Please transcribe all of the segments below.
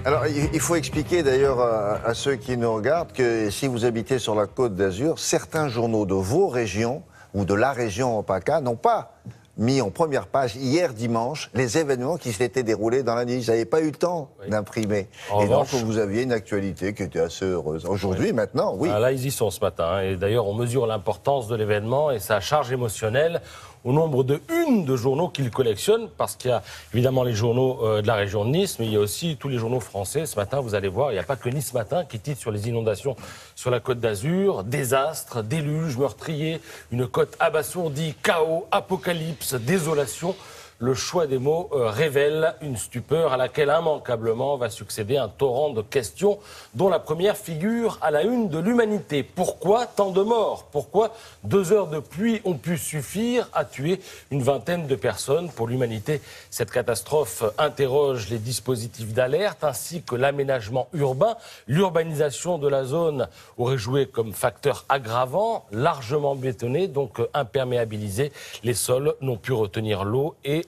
Alors, il faut expliquer d'ailleurs à ceux qui nous regardent que si vous habitez sur la Côte d'Azur, certains journaux de vos régions ou de la région PACA n'ont pas mis en première page hier dimanche les événements qui s'étaient déroulés dans la nuit. Ils n'avaient pas eu le temps d'imprimer. Et donc vous aviez une actualité qui était assez heureuse. Aujourd'hui, maintenant, oui. Ah, là, ils y sont ce matin. Et d'ailleurs, on mesure l'importance de l'événement et sa charge émotionnelle au nombre de unes de journaux qu'ils collectionnent, parce qu'il y a évidemment les journaux de la région de Nice, mais il y a aussi tous les journaux français. Ce matin, vous allez voir, il n'y a pas que Nice Matin qui titre sur les inondations sur la Côte d'Azur. Désastre, déluge, meurtrier, une côte abasourdie, chaos, apocalypse, désolation. Le choix des mots révèle une stupeur à laquelle immanquablement va succéder un torrent de questions dont la première figure à la une de l'humanité. Pourquoi tant de morts? Pourquoi 2 heures de pluie ont pu suffire à tuer une vingtaine de personnes? Pour l'humanité, cette catastrophe interroge les dispositifs d'alerte ainsi que l'aménagement urbain. L'urbanisation de la zone aurait joué comme facteur aggravant, largement bétonné, donc imperméabilisé. Les sols n'ont pu retenir l'eau et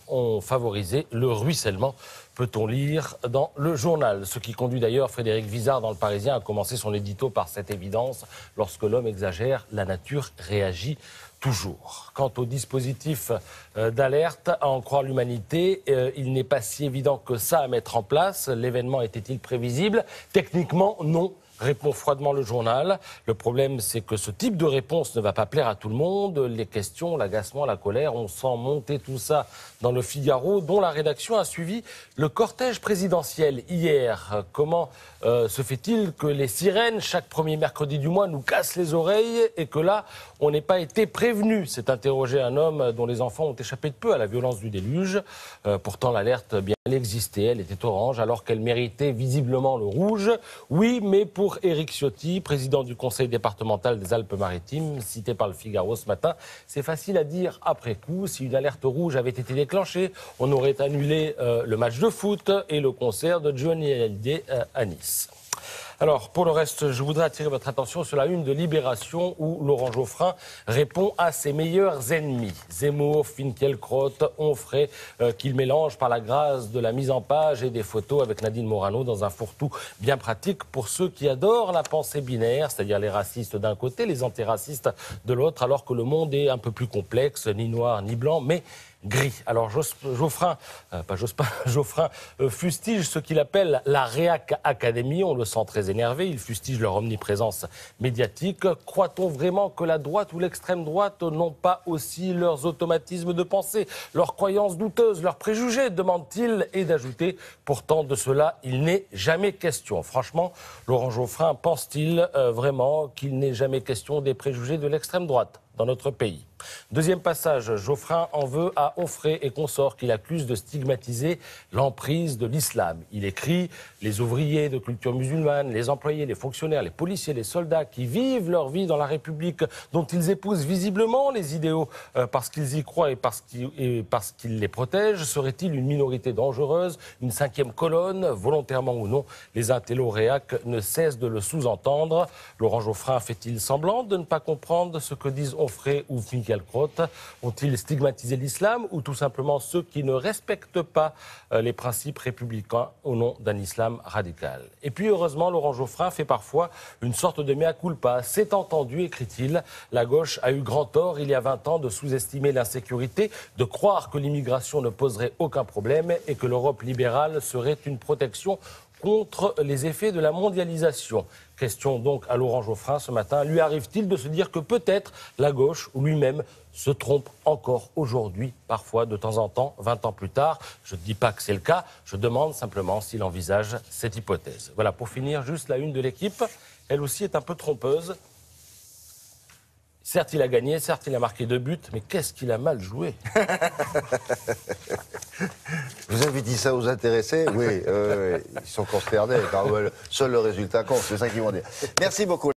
ont favorisé le ruissellement, peut-on lire dans le journal. Ce qui conduit d'ailleurs Frédéric Vizard dans Le Parisien à commencer son édito par cette évidence: lorsque l'homme exagère, la nature réagit toujours. Quant au dispositif d'alerte, à en croire l'humanité, il n'est pas si évident que ça à mettre en place. L'événement était-il prévisible? Techniquement, non. Répond froidement le journal. Le problème, c'est que ce type de réponse ne va pas plaire à tout le monde. Les questions, l'agacement, la colère, on sent monter tout ça dans le Figaro, dont la rédaction a suivi le cortège présidentiel hier. Comment se fait-il que les sirènes, chaque premier mercredi du mois, nous cassent les oreilles et que là, on n'ait pas été prévenu? C'est interrogé un homme dont les enfants ont échappé de peu à la violence du déluge. Pourtant, l'alerte, bien, elle existait, elle était orange, alors qu'elle méritait visiblement le rouge. Oui, mais pour Éric Ciotti, président du conseil départemental des Alpes-Maritimes, cité par le Figaro ce matin, c'est facile à dire après coup. Si une alerte rouge avait été déclenchée, on aurait annulé le match de foot et le concert de Johnny Hallyday à Nice. Alors, pour le reste, je voudrais attirer votre attention sur la une de Libération où Laurent Geoffrin répond à ses meilleurs ennemis. Zemmour, Finkielkraut, Onfray, qu'il mélange par la grâce de la mise en page et des photos avec Nadine Morano dans un fourre-tout bien pratique pour ceux qui adorent la pensée binaire, c'est-à-dire les racistes d'un côté, les antiracistes de l'autre, alors que le monde est un peu plus complexe, ni noir ni blanc, mais gris. Alors Geoffrin fustige ce qu'il appelle la Réac Academy. On le sent très énervé. Il fustige leur omniprésence médiatique. Croit-on vraiment que la droite ou l'extrême droite n'ont pas aussi leurs automatismes de pensée, leurs croyances douteuses, leurs préjugés, demande-t-il, et d'ajouter, pourtant de cela, il n'est jamais question. Franchement, Laurent Geoffrin pense-t-il vraiment qu'il n'est jamais question des préjugés de l'extrême droite dans notre pays? Deuxième passage, Geoffrin en veut à Onfray et consorts qu'il accuse de stigmatiser l'emprise de l'islam. Il écrit « Les ouvriers de culture musulmane, les employés, les fonctionnaires, les policiers, les soldats qui vivent leur vie dans la République, dont ils épousent visiblement les idéaux parce qu'ils y croient et parce qu'ils les protègent, serait-il une minorité dangereuse, une cinquième colonne, volontairement ou non? Les intellos réac ne cessent de le sous-entendre. Laurent Geoffrin fait-il semblant de ne pas comprendre ce que disent Onfray ou Finkielkraut? Ont-ils stigmatisé l'islam ou tout simplement ceux qui ne respectent pas les principes républicains au nom d'un islam radical? Et puis heureusement, Laurent Geoffrin fait parfois une sorte de mea culpa. C'est entendu, écrit-il, la gauche a eu grand tort il y a 20 ans de sous-estimer l'insécurité, de croire que l'immigration ne poserait aucun problème et que l'Europe libérale serait une protection contre les effets de la mondialisation. Question donc à Laurent Geoffrin ce matin. Lui arrive-t-il de se dire que peut-être la gauche ou lui-même se trompe encore aujourd'hui, parfois de temps en temps, 20 ans plus tard? Je ne dis pas que c'est le cas, je demande simplement s'il envisage cette hypothèse. Voilà, pour finir, juste la une de l'Équipe. Elle aussi est un peu trompeuse. Certes, il a gagné, certes, il a marqué 2 buts, mais qu'est-ce qu'il a mal joué? Vous avez dit ça aux intéressés? Oui, ils sont consternés. Seul le résultat compte, c'est ça qu'ils vont dire. Merci beaucoup.